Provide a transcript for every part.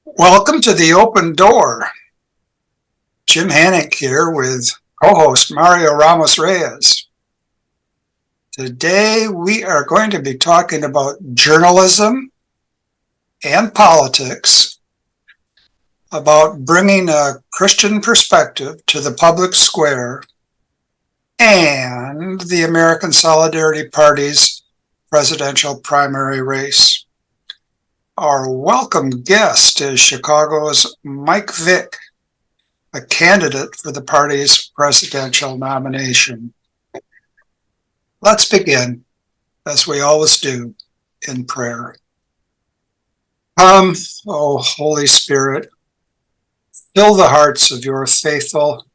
Welcome to the Open Door. Jim Hannick here with co-host Mario Ramos Reyes. Today we are going to be talking about journalism and politics, about bringing a Christian perspective to the public square, and the American Solidarity Party's presidential primary race. Our welcome guest is Chicago's Mike Vick, a candidate for the party's presidential nomination. Let's begin, as we always do, in prayer. Come, O Holy Spirit, fill the hearts of your faithful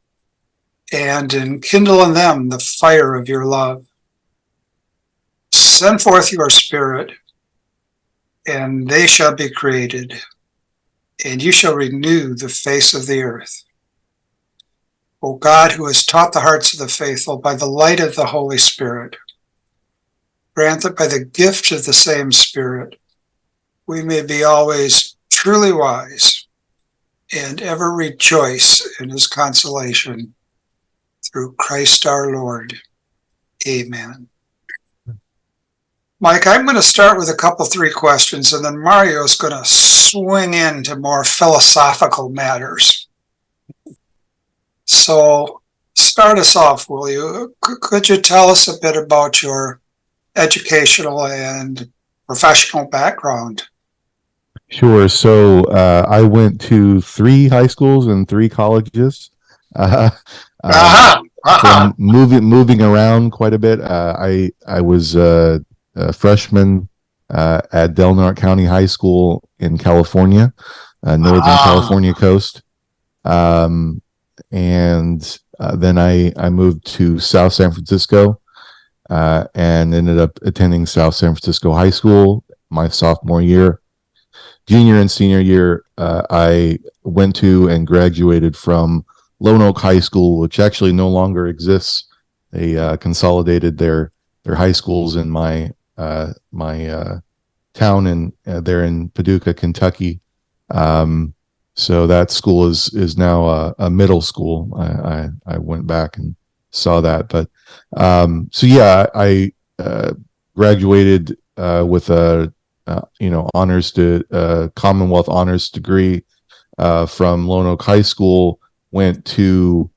and enkindle in them the fire of your love. Send forth your Spirit, and they shall be created, and you shall renew the face of the earth. O God, who has taught the hearts of the faithful by the light of the Holy Spirit, grant that by the gift of the same Spirit, we may be always truly wise and ever rejoice in his consolation. Through Christ our Lord. Amen. Mike, I'm going to start with three questions, and then Mario's going to swing into more philosophical matters. So, start us off, will you? Could you tell us a bit about your educational and professional background? Sure. So I went to 3 high schools and 3 colleges. So moving around quite a bit. I was a freshman at Del Norte County High School in California, Northern California coast. And then I moved to South San Francisco and ended up attending South San Francisco High School my sophomore year. Junior and senior year, I went to and graduated from Lone Oak High School, which actually no longer exists. They consolidated their high schools in my town, and they're in Paducah, Kentucky. So that school is now a middle school. I went back and saw that, but so yeah, I graduated with a honors to Commonwealth honors degree from Lone Oak High School. Went to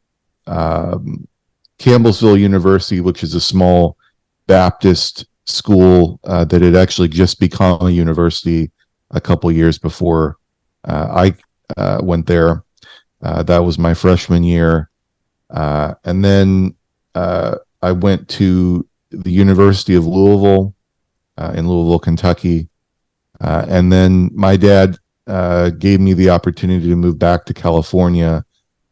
Campbellsville University, which is a small Baptist school that had actually just become a university a couple years before I went there. That was my freshman year. And then I went to the University of Louisville in Louisville, Kentucky. And then my dad gave me the opportunity to move back to California,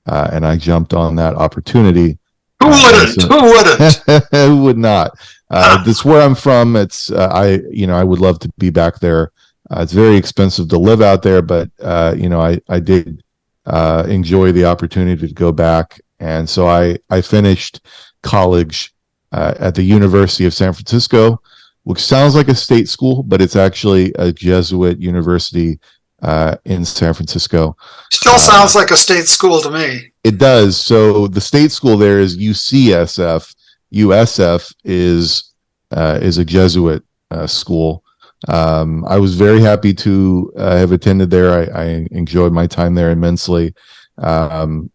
and I jumped on that opportunity. Who wouldn't? Who wouldn't? Who would not? That's where I'm from. It's I would love to be back there. It's very expensive to live out there, but I did enjoy the opportunity to go back, and so I finished college at the University of San Francisco, which sounds like a state school, but it's actually a Jesuit university in San Francisco. Still sounds like a state school to me. It does. So the state school there is UCSF. USF is a Jesuit school. I was very happy to have attended there. I enjoyed my time there immensely. And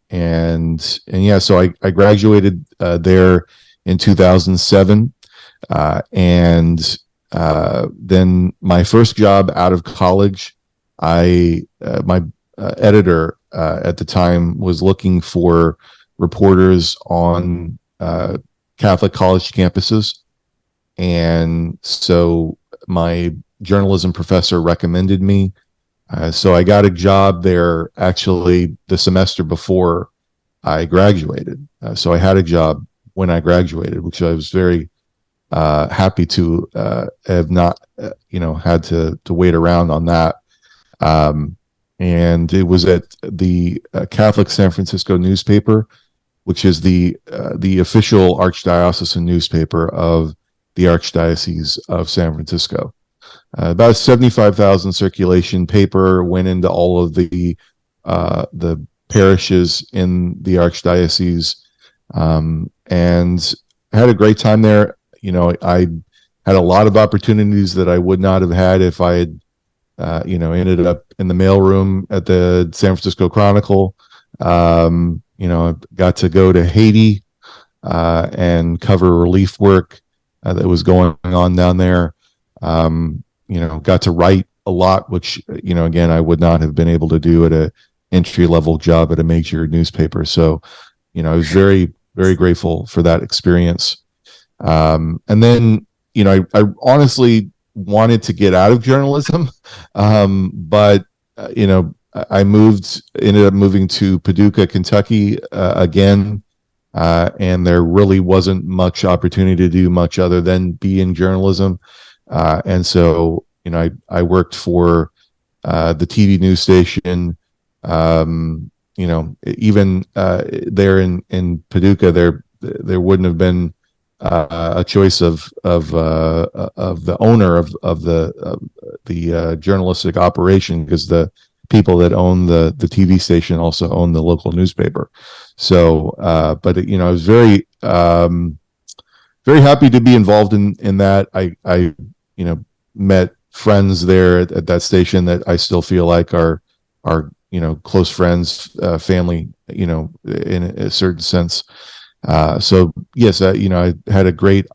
yeah, so I graduated there in 2007. And then my first job out of college, my editor at the time was looking for reporters on Catholic college campuses, and so my journalism professor recommended me. So I got a job there actually the semester before I graduated. So I had a job when I graduated, which I was very happy to have not had to wait around on that. And it was at the Catholic San Francisco newspaper, which is the official archdiocesan newspaper of the Archdiocese of San Francisco. about 75,000 circulation paper went into all of the parishes in the archdiocese, and I had a great time there. I had a lot of opportunities that I would not have had if I had, ended up in the mailroom at the San Francisco Chronicle. Got to go to Haiti and cover relief work that was going on down there. Got to write a lot, which, again, I would not have been able to do at a entry level job at a major newspaper. So, I was very, very grateful for that experience. And then, I honestly wanted to get out of journalism. But I ended up moving to Paducah, Kentucky, again. And there really wasn't much opportunity to do much other than be in journalism. And so, I worked for the TV news station. Even there in Paducah, there wouldn't have been a choice of the owner of the journalistic operation, because the people that own the TV station also own the local newspaper. So, but I was very very happy to be involved in that. I met friends there at that station that I still feel like are close friends, family, in a certain sense. So yes, I had a great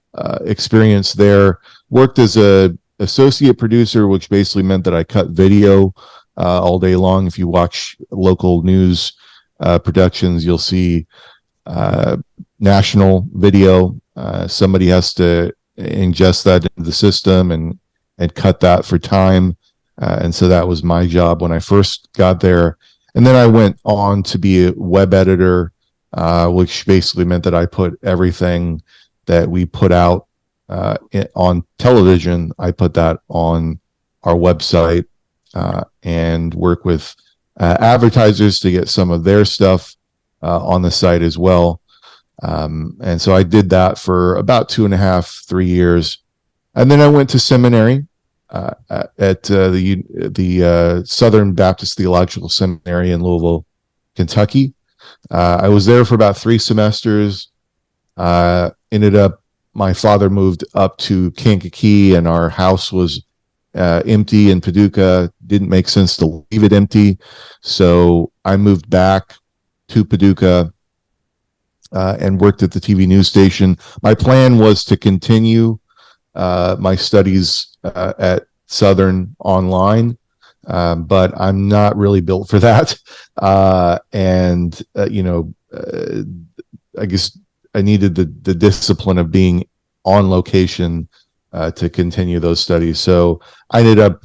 experience there. Worked as a associate producer, which basically meant that I cut video all day long. If you watch local news productions, you'll see national video. Somebody has to ingest that into the system and cut that for time. And so that was my job when I first got there. And then I went on to be a web editor, which basically meant that I put everything that we put out on television, I put that on our website, and work with advertisers to get some of their stuff on the site as well. And so I did that for about 2.5, 3 years. And then I went to seminary at the Southern Baptist Theological Seminary in Louisville, Kentucky. I was there for about 3 semesters. My father moved up to Kankakee, and our house was empty in Paducah. Didn't make sense to leave it empty. So I moved back to Paducah and worked at the TV news station. My plan was to continue my studies at Southern online, but I'm not really built for that. I guess I needed the discipline of being on location to continue those studies. So I ended up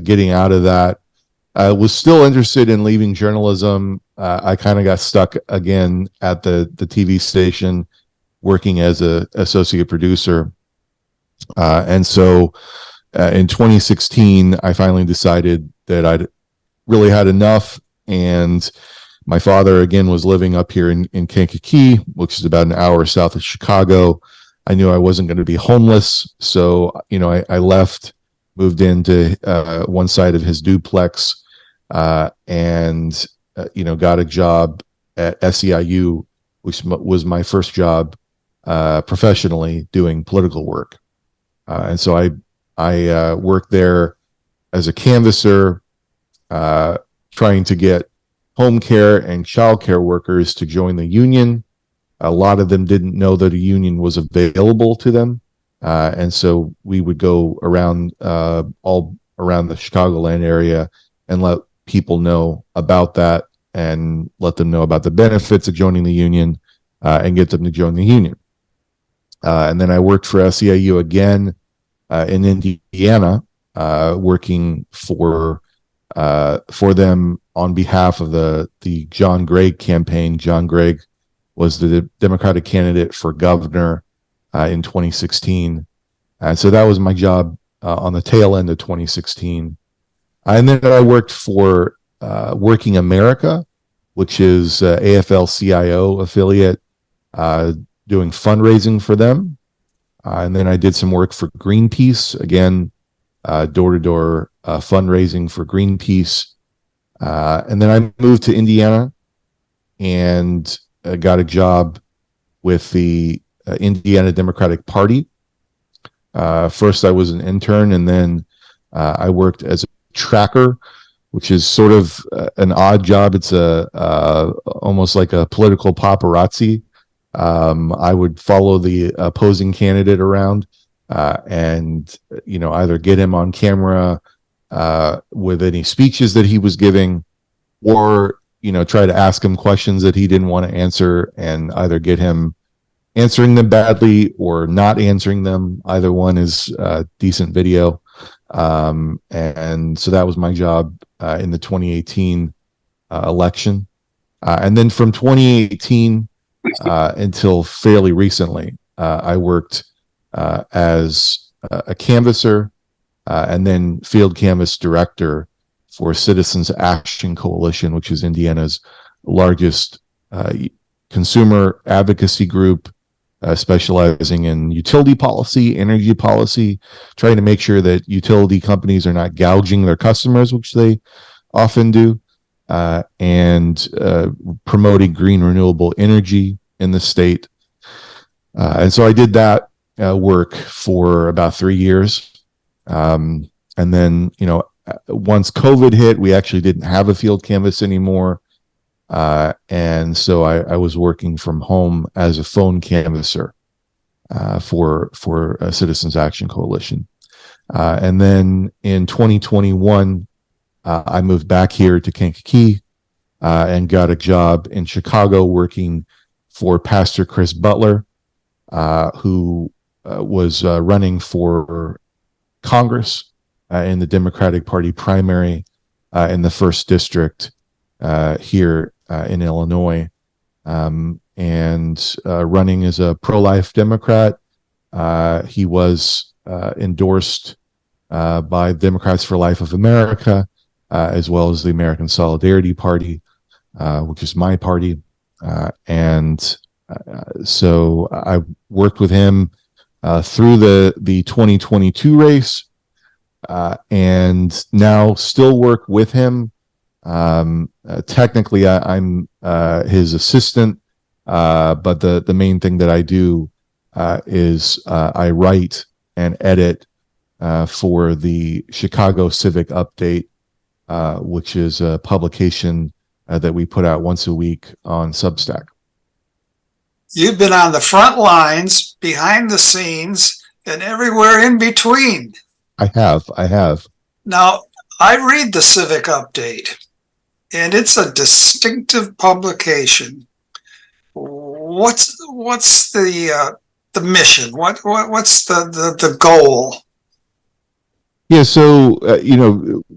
getting out of that. I was still interested in leaving journalism. I kind of got stuck again at the TV station working as a associate producer. And so in 2016, I finally decided that I'd really had enough. And my father, again, was living up here in Kankakee, which is about an hour south of Chicago. I knew I wasn't going to be homeless. So, I left, moved into one side of his duplex, and got a job at SEIU, which was my first job professionally doing political work. And so I worked there as a canvasser, trying to get home care and child care workers to join the union. A lot of them didn't know that a union was available to them. And so we would go around all around the Chicagoland area and let people know about that, and let them know about the benefits of joining the union, and get them to join the union. And then I worked for SEIU again in Indiana, working for them on behalf of the John Gregg campaign. John Gregg was the Democratic candidate for governor in 2016. And so that was my job on the tail end of 2016. And then I worked for Working America, which is AFL-CIO affiliate, doing fundraising for them. And then I did some work for Greenpeace, again, door-to-door fundraising for Greenpeace. And then I moved to Indiana and got a job with the Indiana Democratic Party. First, I was an intern, and then I worked as a tracker, which is sort of an odd job. It's almost like a political paparazzi. I would follow the opposing candidate around and either get him on camera with any speeches that he was giving, or try to ask him questions that he didn't want to answer, and either get him answering them badly or not answering them. Either one is decent video. And so that was my job in the 2018 election. And then from 2018 until fairly recently, I worked as a canvasser and then field canvas director for Citizens Action Coalition, which is Indiana's largest consumer advocacy group, specializing in utility policy, energy policy, trying to make sure that utility companies are not gouging their customers, which they often do, and promoting green renewable energy in the state. And so I did that work for about 3 years. And then, once COVID hit, we actually didn't have a field canvas anymore. And so I was working from home as a phone canvasser for Citizens Action Coalition. And then in 2021, I moved back here to Kankakee and got a job in Chicago working for Pastor Chris Butler, who was running for Congress in the Democratic Party primary in the 1st District here in Illinois, and running as a pro-life Democrat. He was endorsed by Democrats for Life of America, as well as the American Solidarity Party, which is my party. And so I worked with him through the 2022 race, and now still work with him. Technically, I'm his assistant, but the main thing that I do is I write and edit for the Chicago Civic Update, which is a publication that we put out once a week on Substack. You've been on the front lines, behind the scenes, and everywhere in between. I have. Now, I read the Civic Update, and it's a distinctive publication. What's the mission? What's the goal? Yeah, so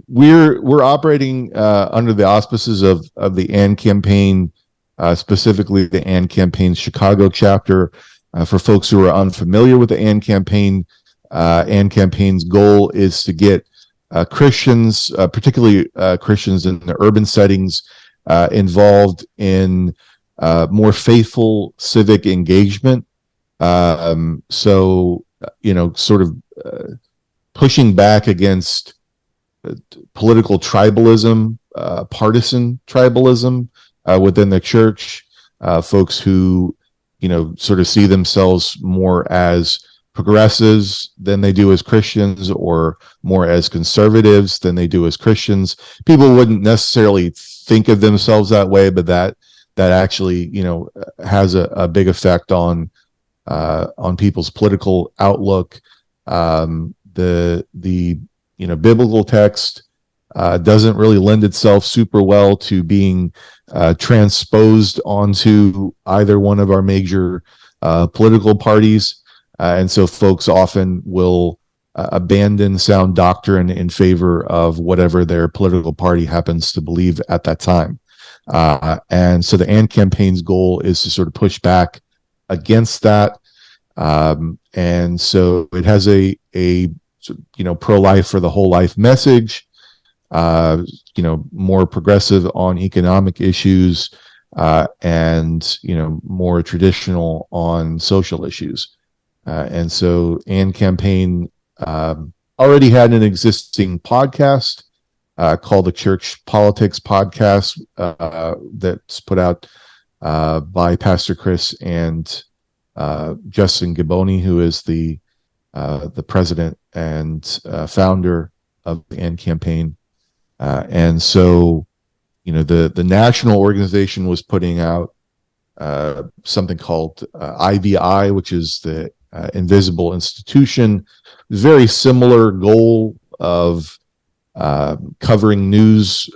we're operating under the auspices of the AND campaign, specifically the AND campaign Chicago chapter. For folks who are unfamiliar with the AND campaign's goal is to get Christians, particularly Christians in the urban settings, involved in more faithful civic engagement. So, sort of pushing back against political tribalism, partisan tribalism within the church, folks who, sort of see themselves more as progressives than they do as Christians, or more as conservatives than they do as Christians. People wouldn't necessarily think of themselves that way, but that actually, has a big effect on people's political outlook. The biblical text doesn't really lend itself super well to being transposed onto either one of our major political parties. And so folks often will abandon sound doctrine in favor of whatever their political party happens to believe at that time. And so the AND campaign's goal is to sort of push back against that. And so it has a pro-life for the whole life message, more progressive on economic issues, and, more traditional on social issues. And so AND campaign already had an existing podcast called the Church Politics Podcast that's put out by Pastor Chris and Justin Giboni, who is the president and founder of the AND campaign. And so, the national organization was putting out something called IVI, which is the Invisible Institution. Very similar goal of covering news,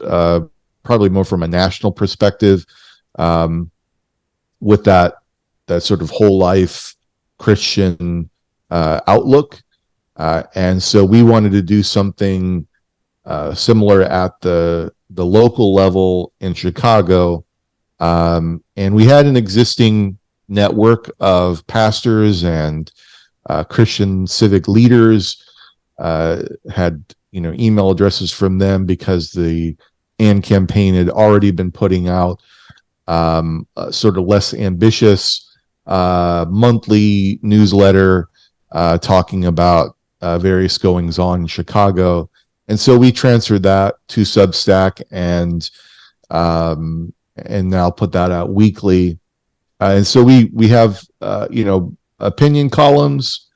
probably more from a national perspective, with that sort of whole life Christian outlook. And so we wanted to do something similar at the local level in Chicago. And we had an existing network of pastors and Christian civic leaders, had email addresses from them because the AND campaign had already been putting out sort of less ambitious monthly newsletter talking about various goings on in Chicago. And so we transferred that to Substack and now put that out weekly. And so we have opinion columns,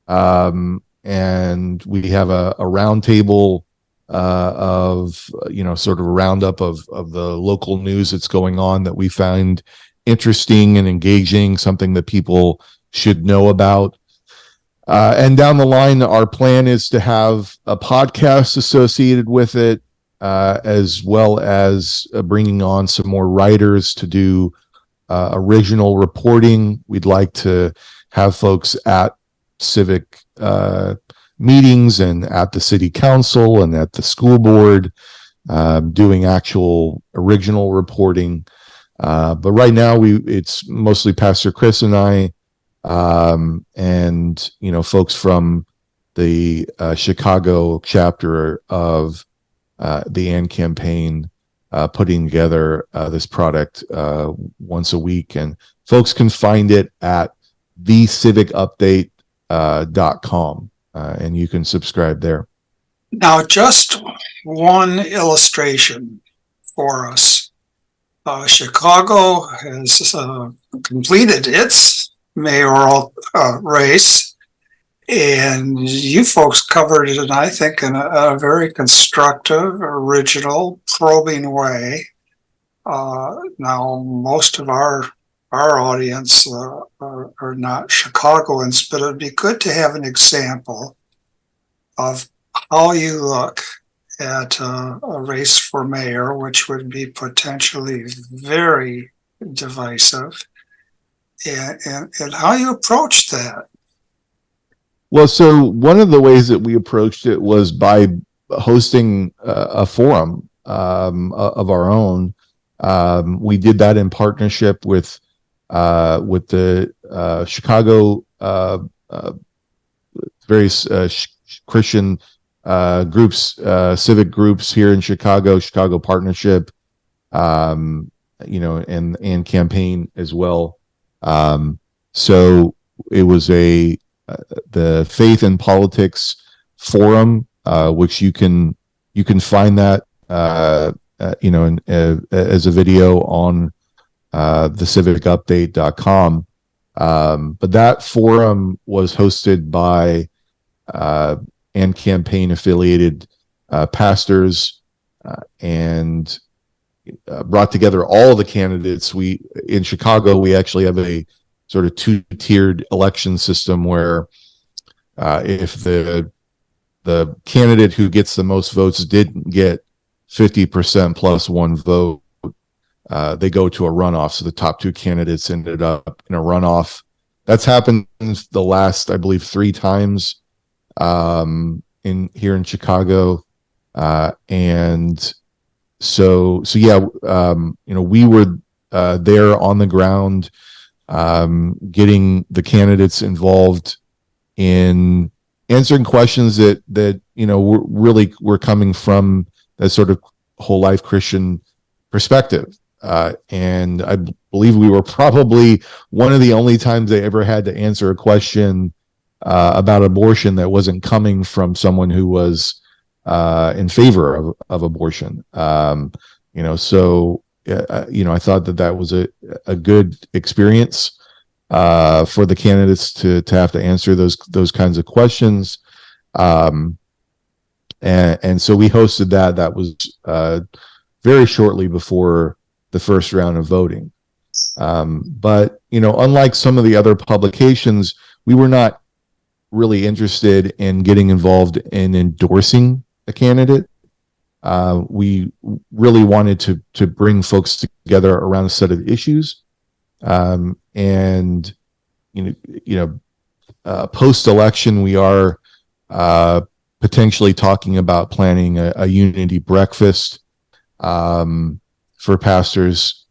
and we have a roundtable of sort of a roundup of the local news that's going on that we find interesting and engaging, something that people should know about. And down the line, our plan is to have a podcast associated with it, as well as bringing on some more writers to do original reporting. We'd like to have folks at civic meetings and at the city council and at the school board doing actual original reporting. But right now, it's mostly Pastor Chris and I, and folks from the Chicago chapter of the AND campaign, putting together this product once a week. And folks can find it at thecivicupdate.com, and you can subscribe there. Now, just one illustration for us. Chicago has completed its mayoral race, and you folks covered it, I think, in a very constructive, original, probing way. Now, most of our audience are not Chicagoans, but it'd be good to have an example of how you look at a race for mayor, which would be potentially very divisive, and how you approach that. Well, so one of the ways that we approached it was by hosting a forum of our own. We did that in partnership with the Chicago various Christian groups, civic groups here in Chicago Partnership, and campaign as well. So it was the Faith and Politics Forum, which you can find that as a video on thecivicupdate.com. But that forum was hosted by and campaign affiliated pastors, and brought together all the candidates. In Chicago, we actually have a sort of two-tiered election system where if the candidate who gets the most votes didn't get 50% plus one vote, they go to a runoff. So the top two candidates ended up in a runoff. That's happened the last, I believe, 3 times here in Chicago, and so yeah, we were there on the ground, getting the candidates involved in answering questions that were coming from that sort of whole life Christian perspective. And I believe we were probably one of the only times they ever had to answer a question about abortion that wasn't coming from someone who was in favor of abortion. So I thought that was a good experience for the candidates to have to answer those kinds of questions. And so we hosted that. That was very shortly before the first round of voting. But unlike some of the other publications, we were not really interested in getting involved in endorsing a candidate. We really wanted to bring folks together around a set of issues, and post-election, we are potentially talking about planning a unity breakfast for pastors,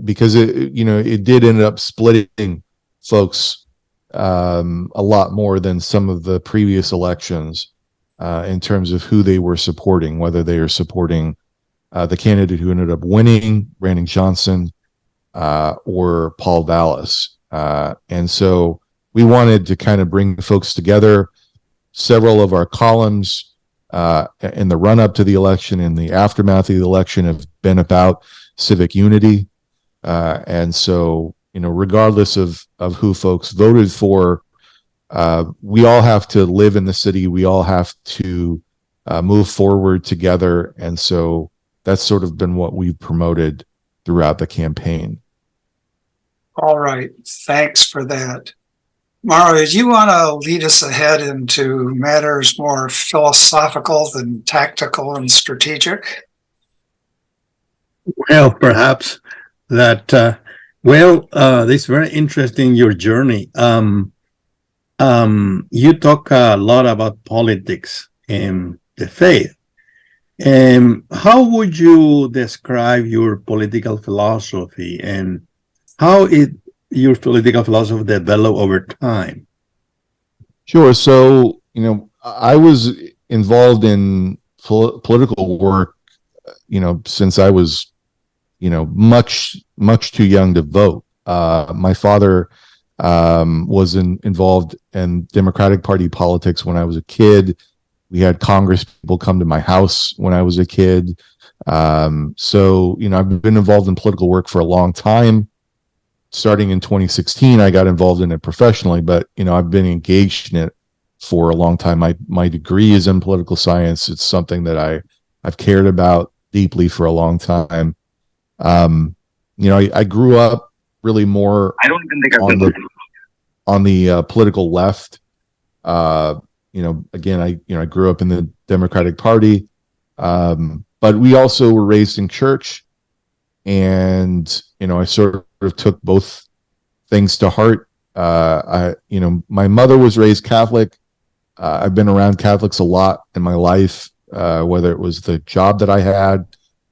because it did end up splitting folks a lot more than some of the previous elections in terms of who they were supporting, whether they are supporting the candidate who ended up winning, Brandon Johnson, or Paul Vallis. And so we wanted to kind of bring folks together. Several of our columns in the run-up to the election and the aftermath of the election have been about civic unity. And so, regardless of who folks voted for, we all have to live in the city. We all have to move forward together. And so that's sort of been what we've promoted throughout the campaign. All right. Thanks for that. Mario, do you want to lead us ahead into matters more philosophical than tactical and strategic? Well, perhaps that, this is very interesting, your journey. You talk a lot about politics and the faith. How would you describe your political philosophy, and how your political philosophy developed over time? Sure. So, I was involved in political work, since I was, much too young to vote. My father was involved in Democratic Party politics when I was a kid. We had Congress people come to my house when I was a kid. So, I've been involved in political work for a long time. Starting in 2016, I got involved in it professionally, but, I've been engaged in it for a long time. My degree is in political science. It's something that I've cared about deeply for a long time. I grew up really more on the political left. Again, I grew up in the Democratic Party, but we also were raised in church, and I sort of took both things to heart. My mother was raised Catholic. I've been around Catholics a lot in my life, whether it was the job that I had,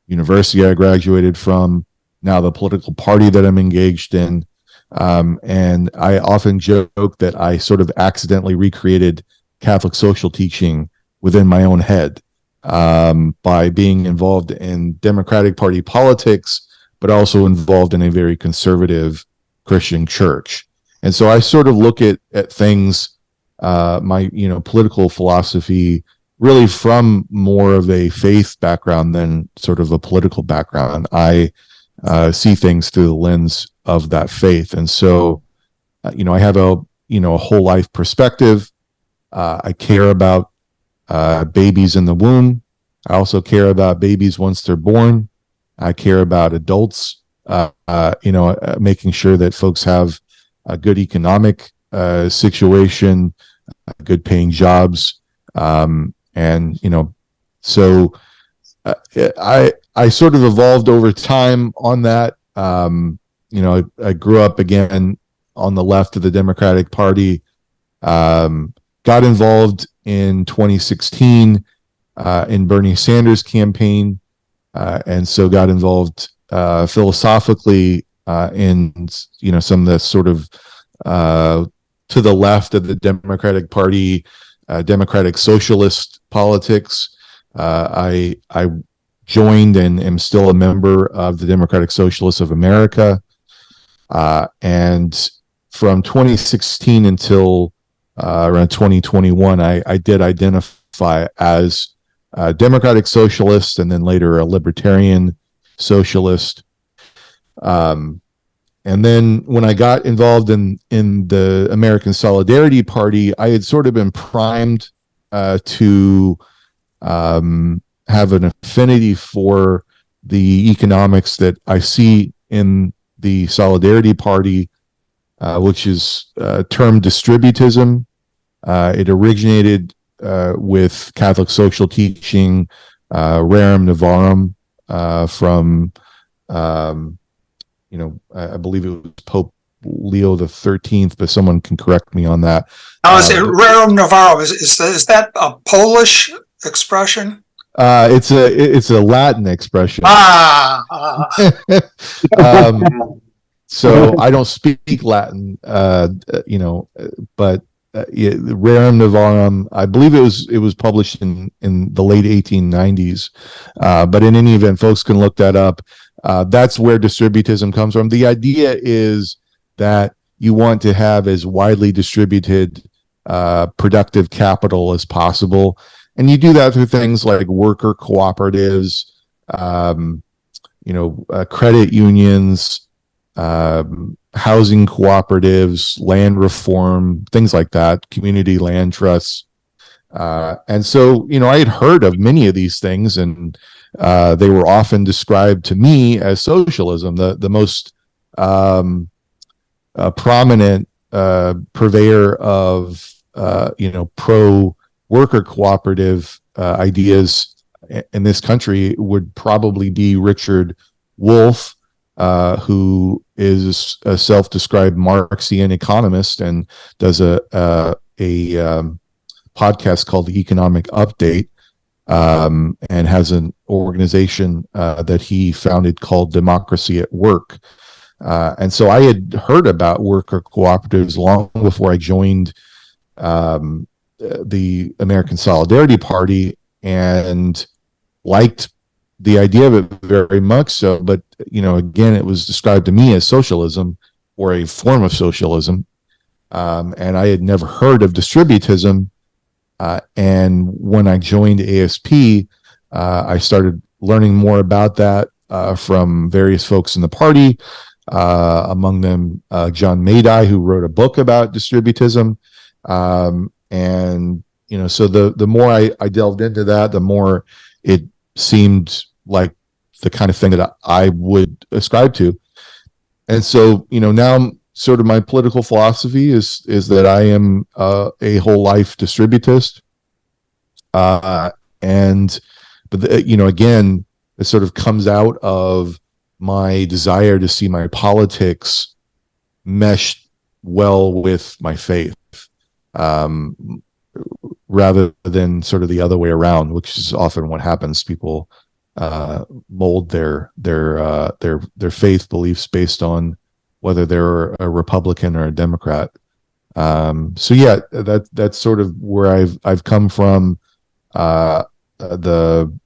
university I graduated from, now the political party that I'm engaged in. And I often joke that I sort of accidentally recreated Catholic social teaching within my own head by being involved in Democratic Party politics, but also involved in a very conservative Christian church. And so I sort of look at things, my political philosophy, really from more of a faith background than sort of a political background. I see things through the lens of that faith. And so, I have a whole life perspective. I care about babies in the womb. I also care about babies once they're born. I care about adults, making sure that folks have a good economic situation, good paying jobs. So I sort of evolved over time on that. I grew up again on the left of the Democratic Party, got involved in 2016 in Bernie Sanders' campaign, and so got involved philosophically in some of the sort of to the left of the Democratic Party, democratic socialist politics. I joined and am still a member of the Democratic Socialists of America. And from 2016 until around 2021, I did identify as a democratic socialist and then later a libertarian socialist. And then when I got involved in the American Solidarity Party, I had sort of been primed to have an affinity for the economics that I see in the Solidarity Party, which is termed distributism. It originated with Catholic social teaching, Rerum Novarum, from I believe it was Pope Leo the 13th, but someone can correct me on that. Now, is it Rerum Novarum? Is that a Polish expression? It's a Latin expression. So I don't speak Latin, but Rerum Novarum, I believe it was published in the late 1890s. But in any event, folks can look that up. That's where distributism comes from. The idea is that you want to have as widely distributed productive capital as possible. And you do that through things like worker cooperatives, credit unions, housing cooperatives, land reform, things like that, community land trusts. And so, I had heard of many of these things, and they were often described to me as socialism. The most prominent purveyor of pro worker cooperative ideas in this country would probably be Richard Wolff, who is a self-described Marxian economist and does a podcast called The Economic Update, and has an organization that he founded called Democracy at Work. And so I had heard about worker cooperatives long before I joined the American Solidarity Party, and liked the idea of it very much so. But, again, it was described to me as socialism, or a form of socialism. And I had never heard of distributism. And when I joined ASP, I started learning more about that from various folks in the party, among them John Madai, who wrote a book about distributism. And, so the more I delved into that, the more it seemed like the kind of thing that I would ascribe to. And so, now sort of my political philosophy is that I am a whole life distributist. But again, it sort of comes out of my desire to see my politics mesh well with my faith, rather than sort of the other way around, which is often what happens. People mold their faith beliefs based on whether they're a Republican or a Democrat. So yeah, that's sort of where I've come from, the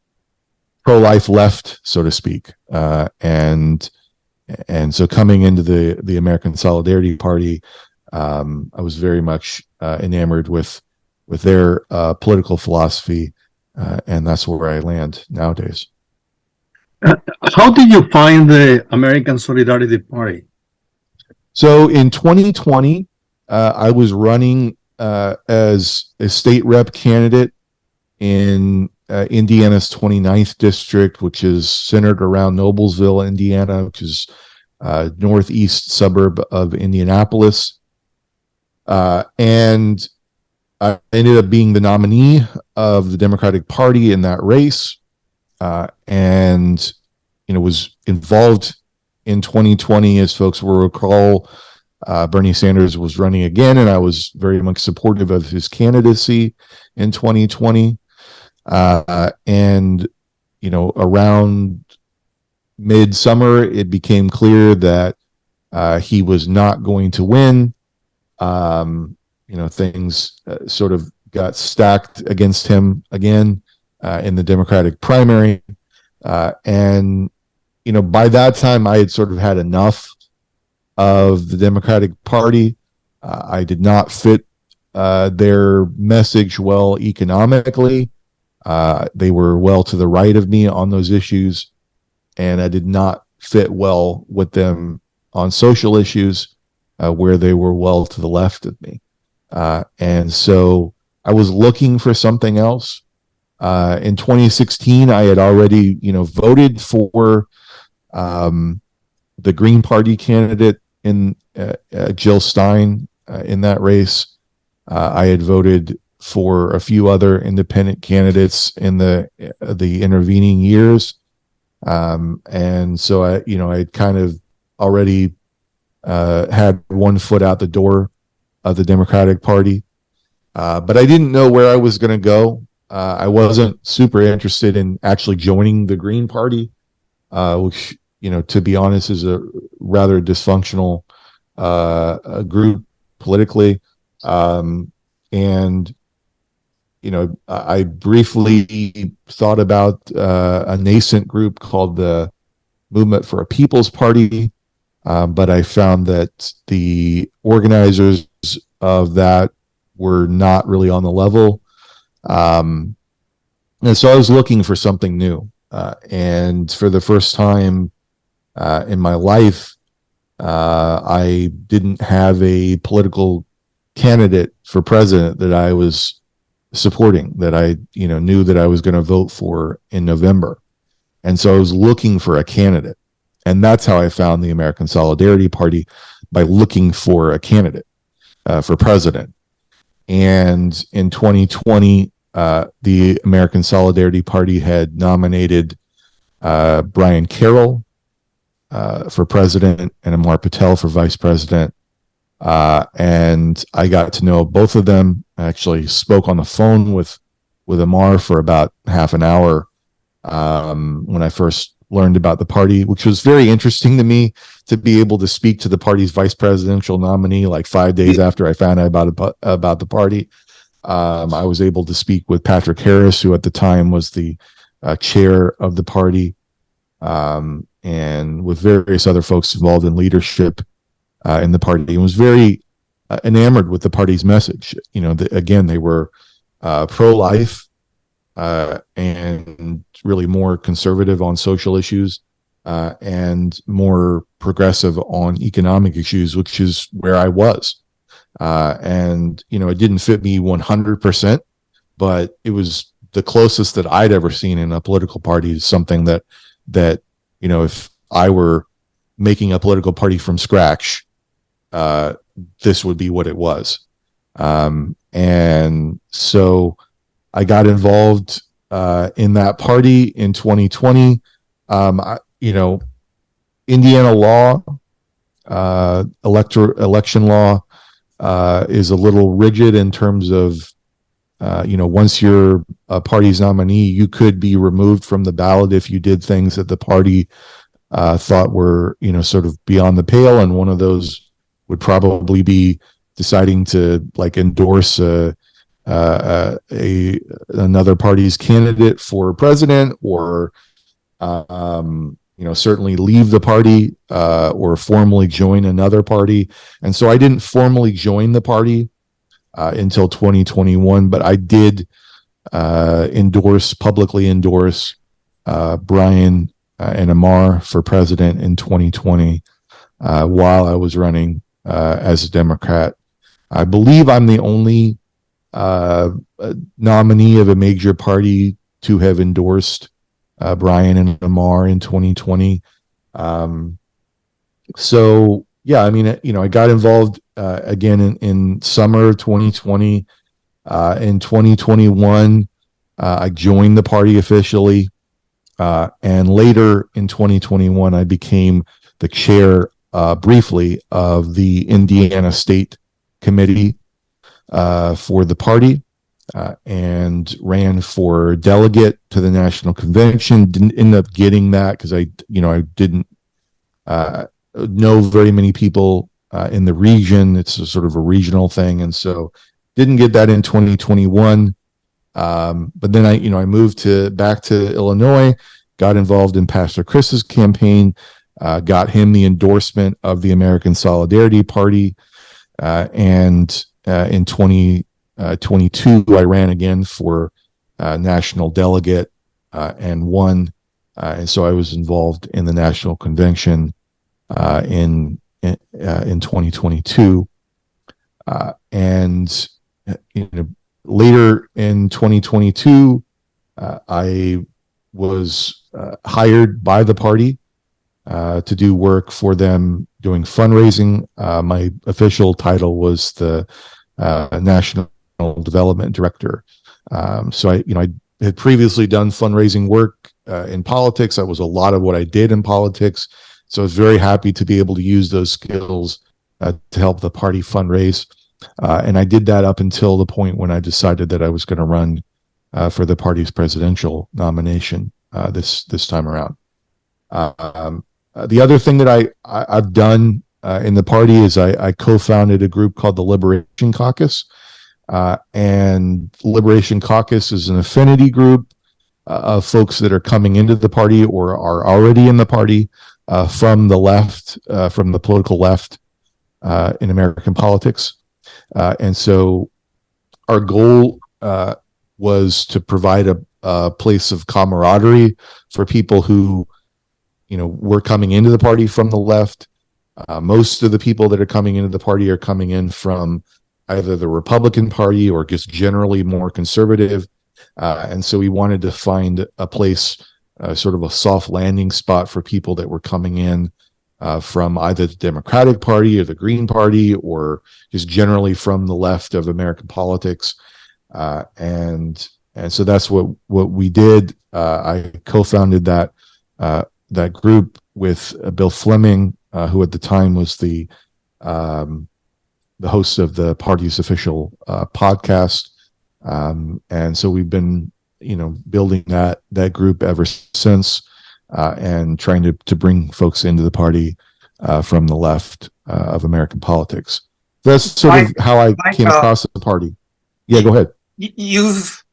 pro-life left, so to speak, and so coming into the American Solidarity Party, I was very much enamored with their political philosophy, and that's where I land nowadays. How did you find the American Solidarity Party? So in 2020, I was running as a state rep candidate in Indiana's 29th district, which is centered around Noblesville, Indiana, which is a northeast suburb of Indianapolis. And I ended up being the nominee of the Democratic Party in that race, and was involved in 2020, as folks will recall. Bernie Sanders was running again, and I was very much supportive of his candidacy in 2020. And around midsummer, it became clear that he was not going to win. Things sort of got stacked against him again in the Democratic primary. And by that time, I had sort of had enough of the Democratic Party. I did not fit their message well economically. They were well to the right of me on those issues, and I did not fit well with them on social issues, where they were well to the left of me. And so I was looking for something else. In 2016, I had already, voted for the Green Party candidate in Jill Stein in that race. I had voted for a few other independent candidates in the intervening years, and so I kind of already had one foot out the door of the Democratic Party, but I didn't know where I was going to go. I wasn't super interested in actually joining the Green Party, which, to be honest, is a rather dysfunctional group politically. And, I briefly thought about a nascent group called the Movement for a People's Party, but I found that the organizers of that were not really on the level. And so I was looking for something new. And for the first time in my life, I didn't have a political candidate for president that I was supporting, that I, knew that I was going to vote for in November. And so I was looking for a candidate. And that's how I found the American Solidarity Party, by looking for a candidate for president. And in 2020, the American Solidarity Party had nominated Brian Carroll for president and Amar Patel for vice president. And I got to know both of them. I actually spoke on the phone with Amar for about half an hour when I first learned about the party, which was very interesting to me, to be able to speak to the party's vice presidential nominee like 5 days after I found out about the party. I was able to speak with Patrick Harris, who at the time was the chair of the party, and with various other folks involved in leadership in the party, and was very enamored with the party's message. Again, they were pro-life and really more conservative on social issues, and more progressive on economic issues, which is where I was. And it didn't fit me 100%, but it was the closest that I'd ever seen in a political party to something that if I were making a political party from scratch, this would be what it was. And so I got involved in that party in 2020. Indiana law, election law, is a little rigid in terms of, once you're a party's nominee, you could be removed from the ballot if you did things that the party thought were, sort of beyond the pale. And one of those would probably be deciding to endorse another party's candidate for president, or certainly leave the party or formally join another party. And so I didn't formally join the party until 2021, but I did publicly endorse Brian and Amar for president in 2020 while I was running as a Democrat. I believe I'm the only nominee of a major party to have endorsed Brian and Amar in 2020. So yeah, I got involved again in summer 2020. In 2021, I joined the party officially, and later in 2021, I became the chair briefly of the Indiana State Committee for the party, and ran for delegate to the national convention. Didn't end up getting that because I didn't know very many people in the region. It's a sort of a regional thing, and so didn't get that in 2021. But then I moved back to Illinois, got involved in Pastor Chris's campaign, got him the endorsement of the American Solidarity Party, and in 2020 2022, I ran again for national delegate and won. And so I was involved in the national convention in 2022. And later in 2022, I was hired by the party to do work for them doing fundraising. My official title was the National Development Director. So I had previously done fundraising work in politics. That was a lot of what I did in politics. So I was very happy to be able to use those skills to help the party fundraise. And I did that up until the point when I decided that I was going to run for the party's presidential nomination this time around. The other thing that I've done in the party is I co-founded a group called the Liberation Caucus. And Liberation Caucus is an affinity group of folks that are coming into the party or are already in the party from the left, from the political left in American politics. And so our goal was to provide a place of camaraderie for people who, were coming into the party from the left. Most of the people that are coming into the party are coming in from either the Republican Party or just generally more conservative. And so we wanted to find a place, sort of a soft landing spot for people that were coming in from either the Democratic Party or the Green Party or just generally from the left of American politics. And so that's what we did. I co-founded that group with Bill Fleming, who at the time was the host of the party's official podcast. And so we've been, building that group ever since, and trying to bring folks into the party from the left of American politics. That's sort of how I came across the party. Yeah, go ahead. You've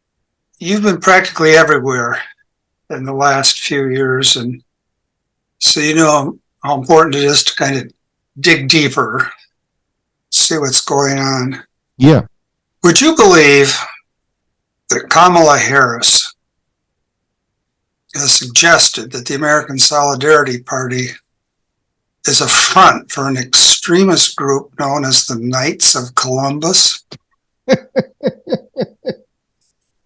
been practically everywhere in the last few years, and so you know how important it is to kind of dig deeper, see what's going on. Yeah. Would you believe that Kamala Harris has suggested that the American Solidarity Party is a front for an extremist group known as the Knights of Columbus?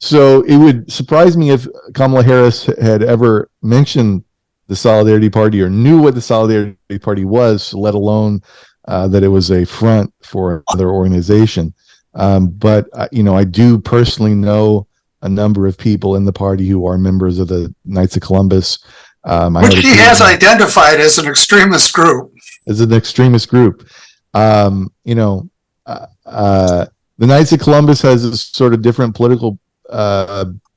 So it would surprise me if Kamala Harris had ever mentioned the Solidarity Party or knew what the Solidarity Party was, let alone that it was a front for another organization. But I do personally know a number of people in the party who are members of the Knights of Columbus. Which he has identified as an extremist group. As an extremist group. The Knights of Columbus has a sort of different political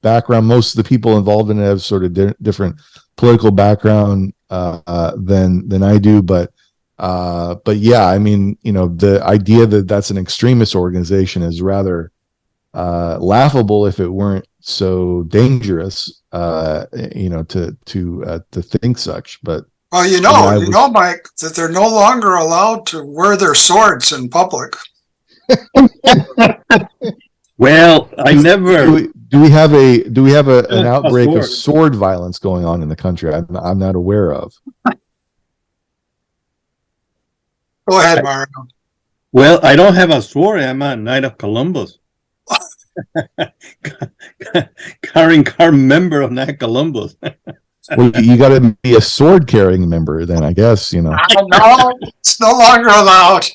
background. Most of the people involved in it have sort of different political background than I do. But yeah, I mean, the idea that that's an extremist organization is rather laughable if it weren't so dangerous, to think such. But well, Mike, that they're no longer allowed to wear their swords in public. Well, I never. Do we have an outbreak of sword violence going on in the country? I'm not aware of. Go ahead, Mario. Well, I don't have a sword. I'm a Knight of Columbus. Carrying member of Knight of Columbus. Well, you got to be a sword carrying member then, I guess. No, it's no longer allowed.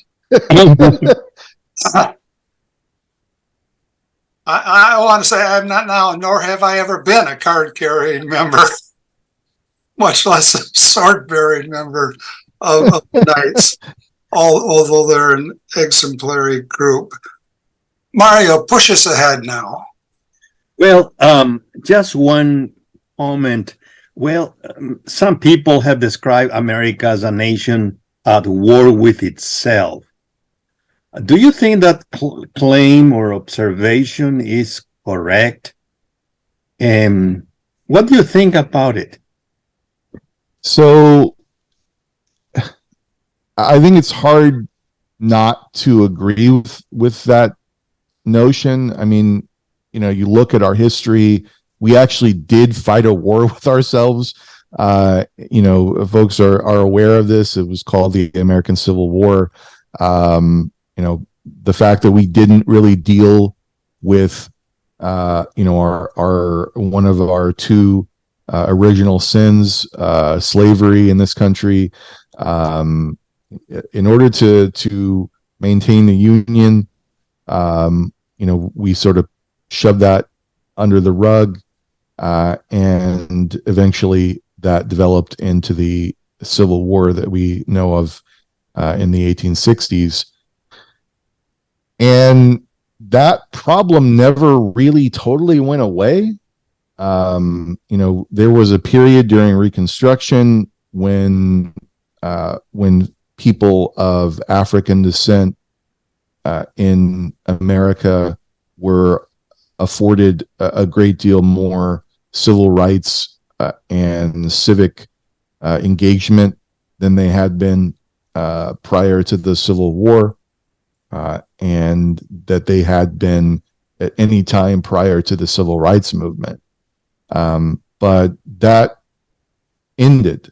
I want to say I'm not now, nor have I ever been a card-carrying member, much less a sword-bearing member of the Knights, although they're an exemplary group. Mario, push us ahead now. Well, just one comment. Well, some people have described America as a nation at war with itself. Do you think that claim or observation is correct? What do you think about it? So I think it's hard not to agree with that notion, I mean, you look at our history, we actually did fight a war with ourselves. Folks are aware of this. It was called the American Civil War. The fact that we didn't really deal with, our one of our two original sins, slavery in this country. In order to maintain the union, we sort of shoved that under the rug, and eventually that developed into the Civil War that we know of in the 1860s. And that problem never really totally went away. There was a period during Reconstruction when people of African descent in America were afforded a great deal more civil rights and civic engagement than they had been prior to the Civil War, and that they had been at any time prior to the Civil Rights Movement. But that ended,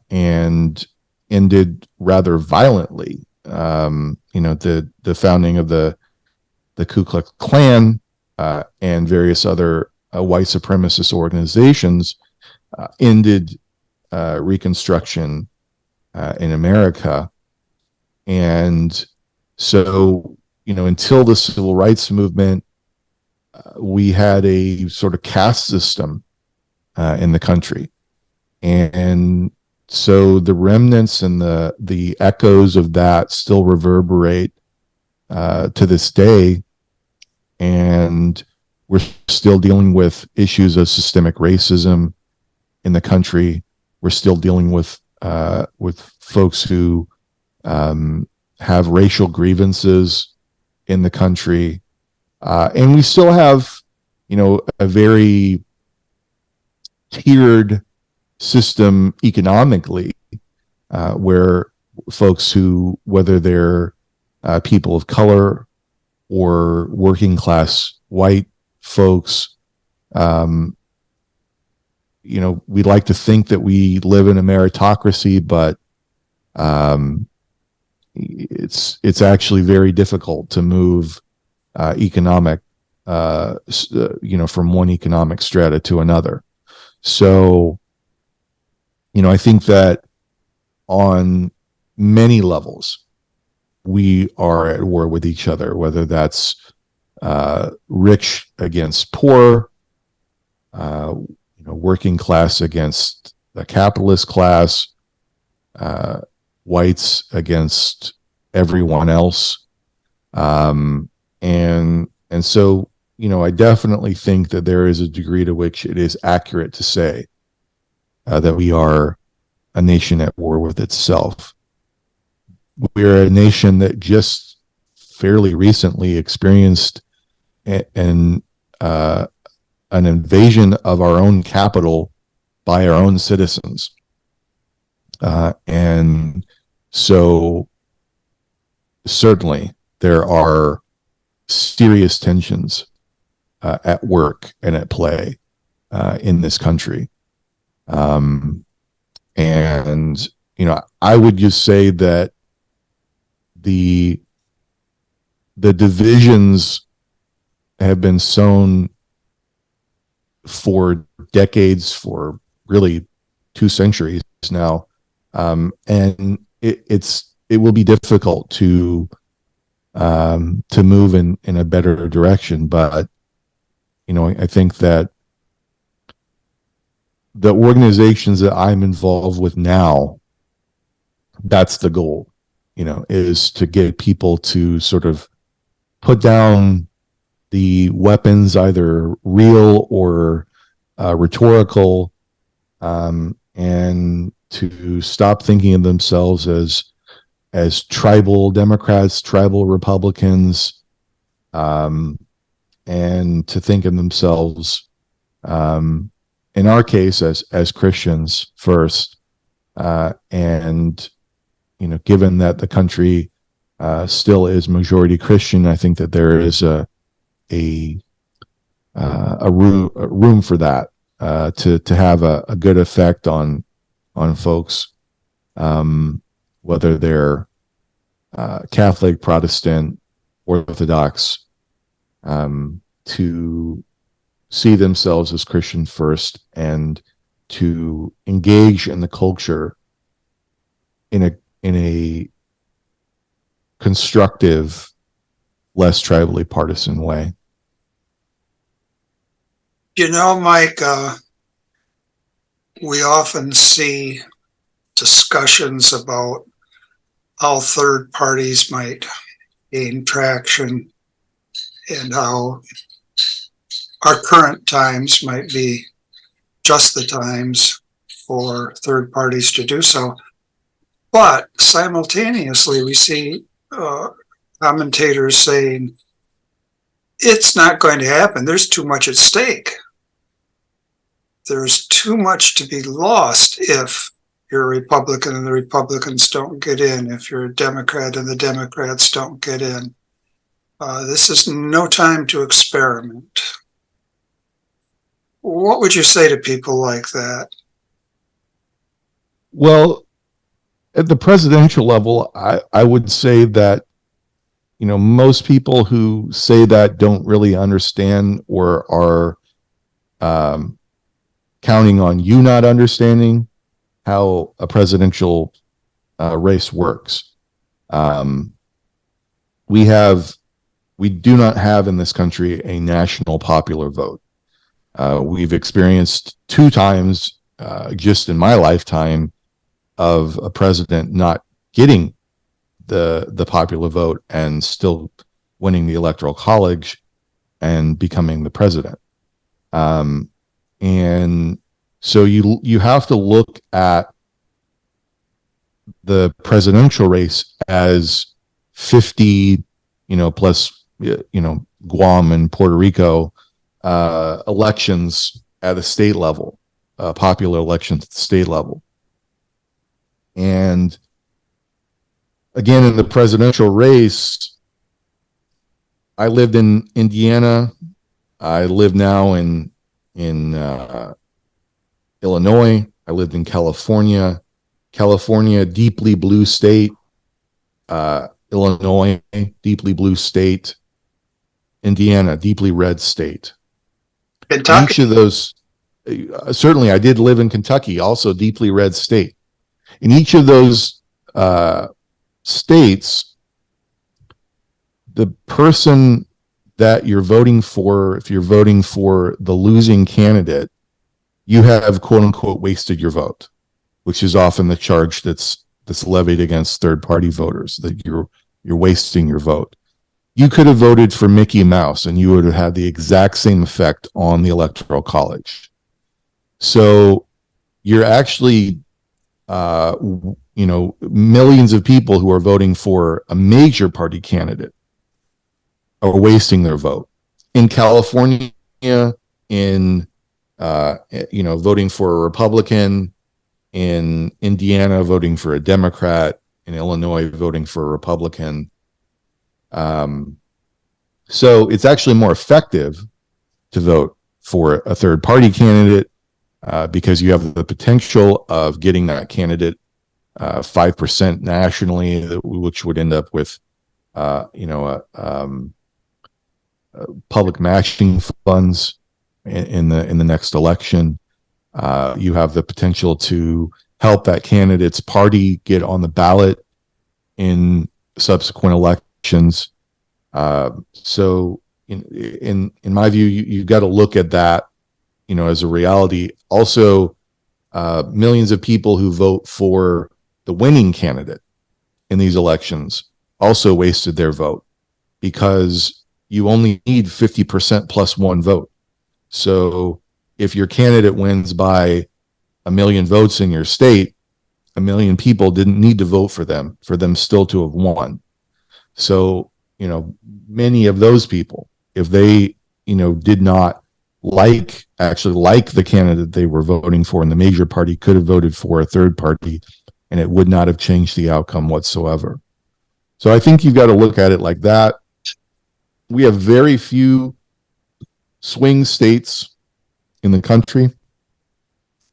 and ended rather violently. The founding of the Ku Klux Klan and various other white supremacist organizations ended Reconstruction in America. And so, until the Civil Rights Movement, we had a sort of caste system in the country. And so the remnants and the echoes of that still reverberate to this day. And we're still dealing with issues of systemic racism in the country. We're still dealing with folks who have racial grievances in the country. And we still have, a very tiered system economically, where folks who, whether they're people of color or working class white folks, we'd like to think that we live in a meritocracy, but it's actually very difficult to move economic, from one economic strata to another. So, I think that on many levels, we are at war with each other, whether that's rich against poor, working class against the capitalist class, whites against everyone else. And so, I definitely think that there is a degree to which it is accurate to say that we are a nation at war with itself. We're a nation that just fairly recently experienced an invasion of our own capital by our own citizens. And so certainly there are serious tensions at work and at play in this country. And, I would just say that the divisions have been sown for decades, for really 2 centuries now. And it will be difficult to move in a better direction. But, I think that the organizations that I'm involved with now, that's the goal, is to get people to sort of put down the weapons, either real or rhetorical, and to stop thinking of themselves as tribal Democrats, tribal Republicans, and to think of themselves, in our case, as Christians first. And, given that the country still is majority Christian. I think that there is a room for that to have a good effect on folks, whether they're Catholic, Protestant, Orthodox, to see themselves as Christian first and to engage in the culture in a constructive, less tribally partisan way. You know, Mike, we often see discussions about how third parties might gain traction and how our current times might be just the times for third parties to do so. But simultaneously, we see commentators saying it's not going to happen. There's too much at stake. There's too much to be lost if you're a Republican and the Republicans don't get in, if you're a Democrat and the Democrats don't get in. This is no time to experiment. What would you say to people like that? Well, at the presidential level, I would say that, most people who say that don't really understand or are counting on you not understanding how a presidential race works. We do not have in this country a national popular vote. We've experienced 2 times just in my lifetime of a president not getting the popular vote and still winning the electoral college and becoming the president. And so you have to look at the presidential race as 50, plus, Guam and Puerto Rico elections at a state level, popular elections at the state level. And again, in the presidential race, I lived in Indiana. I live now in Illinois. I lived in California. California, deeply blue state. Illinois, deeply blue state. Indiana, deeply red state. Kentucky. Each of those, certainly, I did live in Kentucky, also deeply red state. In each of those states, the person that you're voting for, if you're voting for the losing candidate, you have quote unquote wasted your vote, which is often the charge that's levied against third party voters, that you're wasting your vote. You could have voted for Mickey Mouse and you would have had the exact same effect on the electoral college. So you're actually millions of people who are voting for a major party candidate are wasting their vote. In California, in voting for a Republican, in Indiana voting for a Democrat, in Illinois voting for a Republican. So it's actually more effective to vote for a third party candidate because you have the potential of getting that candidate 5% nationally, which would end up with public matching funds in the next election. You have the potential to help that candidate's party get on the ballot in subsequent elections. So in my view, you've got to look at that, as a reality. Also, millions of people who vote for the winning candidate in these elections also wasted their vote because you only need 50% plus 1 vote. So if your candidate wins by 1 million votes in your state, 1 million people didn't need to vote for them still to have won. So, many of those people, if they, did not like the candidate they were voting for in the major party, could have voted for a third party and it would not have changed the outcome whatsoever. So I think you've got to look at it like that. We have very few swing states in the country.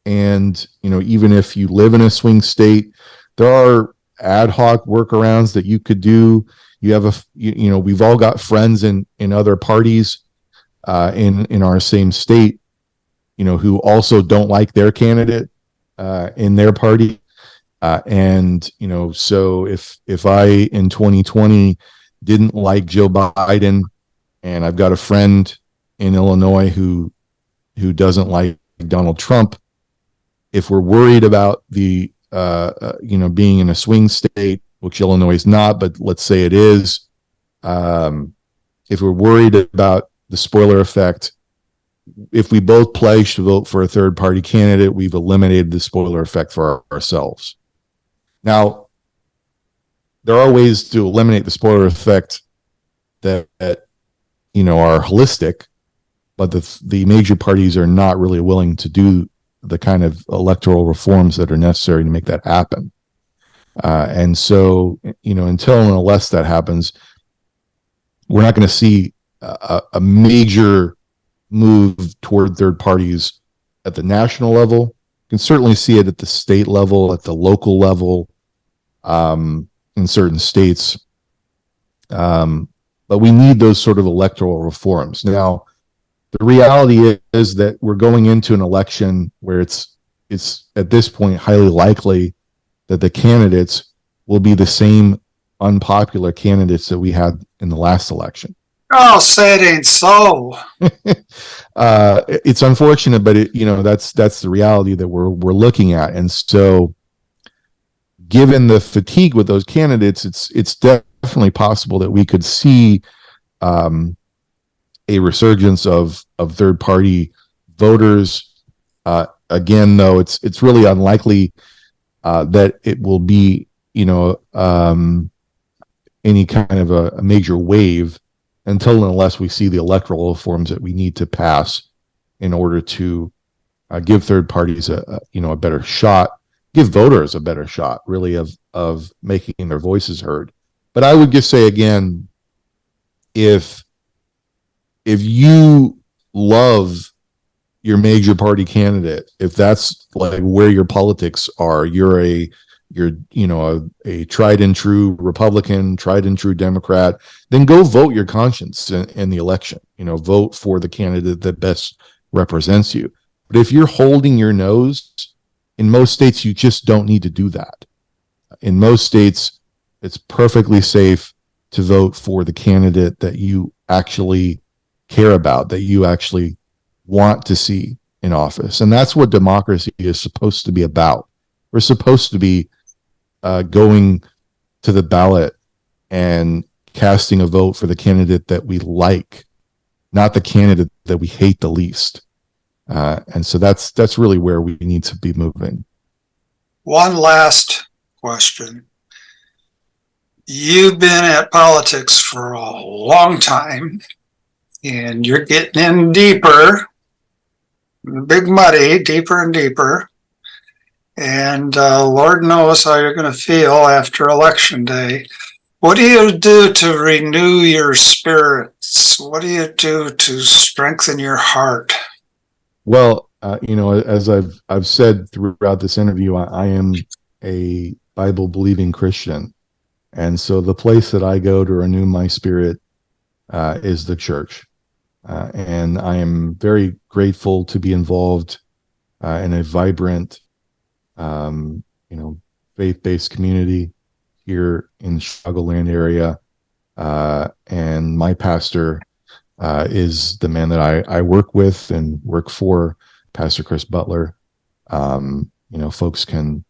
And, even if you live in a swing state, there are ad hoc workarounds that you could do. You have we've all got friends in other parties in our same state, who also don't like their candidate in their party. So if I in 2020 didn't like Joe Biden, and I've got a friend in Illinois who doesn't like Donald Trump, if we're worried about the being in a swing state, which Illinois is not, but let's say it is, if we're worried about the spoiler effect, if we both pledge to vote for a third party candidate, we've eliminated the spoiler effect for ourselves. Now, there are ways to eliminate the spoiler effect that are holistic, but the major parties are not really willing to do the kind of electoral reforms that are necessary to make that happen. And so, until and unless that happens, we're not going to see a major move toward third parties at the national level. You can certainly see it at the state level, at the local level, in certain states. But we need those sort of electoral reforms. Now, the reality is that we're going into an election where it's at this point highly likely that the candidates will be the same unpopular candidates that we had in the last election. Oh, say it ain't so. It's unfortunate, but that's the reality that we're looking at. And so, given the fatigue with those candidates, it's definitely possible that we could see a resurgence of third party voters. Again, though, it's really unlikely that it will be any kind of a major wave until and unless we see the electoral reforms that we need to pass in order to give third parties a better shot, give voters a better shot, really, of making their voices heard. But I would just say again, if you love your major party candidate, if that's like where your politics are, you're a tried and true Republican, tried and true Democrat, then go vote your conscience in the election. Vote for the candidate that best represents you. But if you're holding your nose, in most states, you just don't need to do that. In most states, it's perfectly safe to vote for the candidate that you actually care about, that you actually want to see in office. And that's what democracy is supposed to be about. We're supposed to be going to the ballot and casting a vote for the candidate that we like, not the candidate that we hate the least. And so that's really where we need to be moving. One last question. You've been at politics for a long time, and you're getting in deeper, big muddy, deeper and deeper. And Lord knows how you're going to feel after Election Day. What do you do to renew your spirits? What do you do to strengthen your heart? Well, as I've said throughout this interview, I am a Bible-believing Christian. And so the place that I go to renew my spirit is the church. And I am very grateful to be involved in a vibrant, faith-based community here in the Chicagoland area. And my pastor is the man that I work with and work for, Pastor Chris Butler. Folks can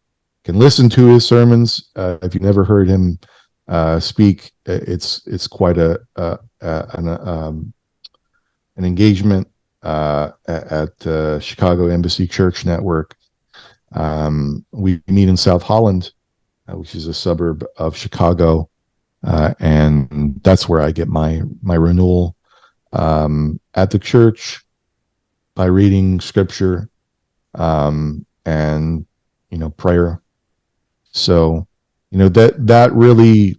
listen to his sermons. If you've never heard him speak, it's quite an engagement at Chicago Embassy Church Network. We meet in South Holland, which is a suburb of Chicago, and that's where I get my renewal at the church by reading scripture and prayer. So that really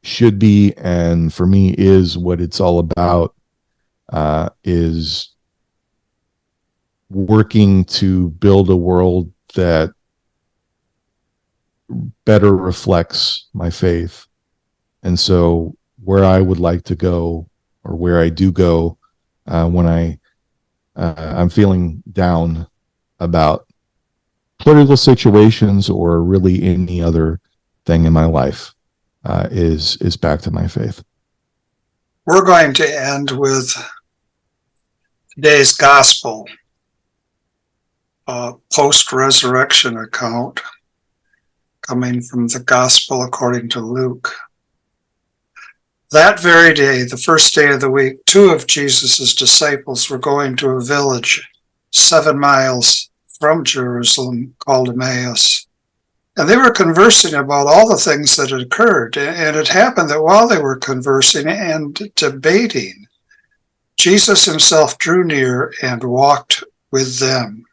should be, and for me is what it's all about, is working to build a world that better reflects my faith. And so where I would like to go, or where I do go, when I'm feeling down about political situations or really any other thing in my life, is back to my faith. We're going to end with today's gospel, post-resurrection account coming from the gospel according to Luke. That very day, the first day of the week, 2 of Jesus' disciples were going to a village 7 miles from Jerusalem called Emmaus. And they were conversing about all the things that had occurred. And it happened that while they were conversing and debating, Jesus himself drew near and walked with them.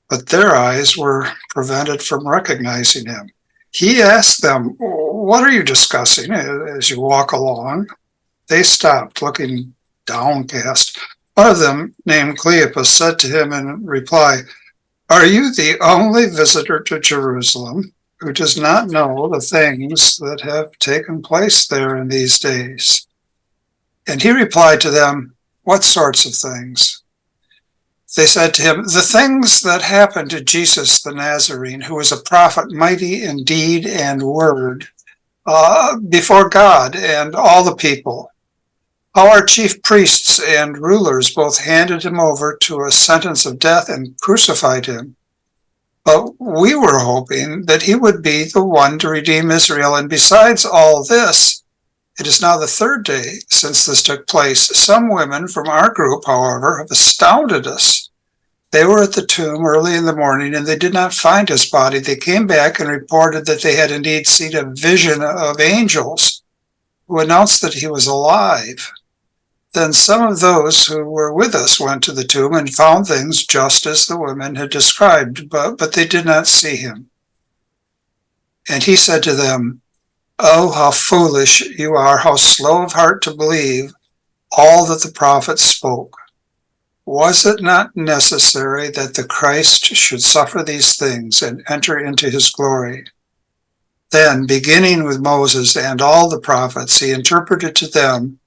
But their eyes were prevented from recognizing him. He asked them, "What are you discussing as you walk along?" They stopped, looking downcast. One of them, named Cleopas, said to him in reply, "Are you the only visitor to Jerusalem who does not know the things that have taken place there in these days?" And he replied to them, "What sorts of things?" They said to him, "The things that happened to Jesus the Nazarene, who was a prophet mighty in deed and word before God and all the people. How our chief priests and rulers both handed him over to a sentence of death and crucified him. But we were hoping that he would be the one to redeem Israel. And besides all this, it is now the 3rd day since this took place. Some women from our group, however, have astounded us. They were at the tomb early in the morning, and they did not find his body. They came back and reported that they had indeed seen a vision of angels who announced that he was alive. Then some of those who were with us went to the tomb and found things just as the women had described, but they did not see him." And he said to them, "Oh, how foolish you are, how slow of heart to believe all that the prophets spoke. Was it not necessary that the Christ should suffer these things and enter into his glory?" Then, beginning with Moses and all the prophets, he interpreted to them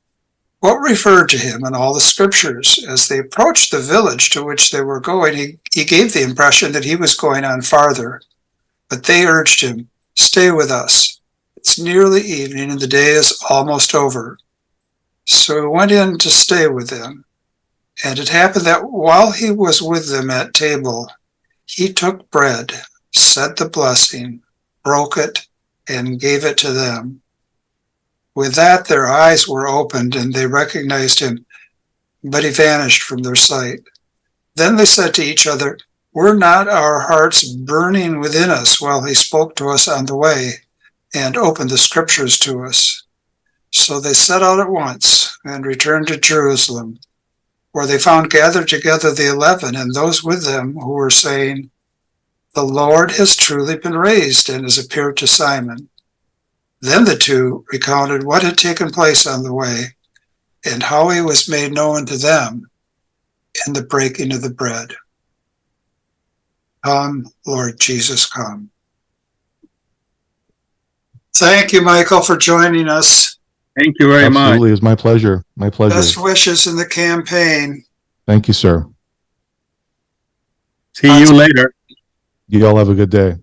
what referred to him in all the scriptures. As they approached the village to which they were going, he gave the impression that he was going on farther. But they urged him, "Stay with us. It's nearly evening and the day is almost over." So he went in to stay with them. And it happened that while he was with them at table, he took bread, said the blessing, broke it, and gave it to them. With that, their eyes were opened and they recognized him, but he vanished from their sight. Then they said to each other, "Were not our hearts burning within us while he spoke to us on the way and opened the scriptures to us?" So they set out at once and returned to Jerusalem, where they found gathered together the 11 and those with them who were saying, "The Lord has truly been raised and has appeared to Simon." Then the 2 recounted what had taken place on the way and how he was made known to them in the breaking of the bread. Come, Lord Jesus, come. Thank you, Michael, for joining us. Thank you very much. Absolutely, it's my pleasure. My pleasure. Best wishes in the campaign. Thank you, sir. See you later. You all have a good day.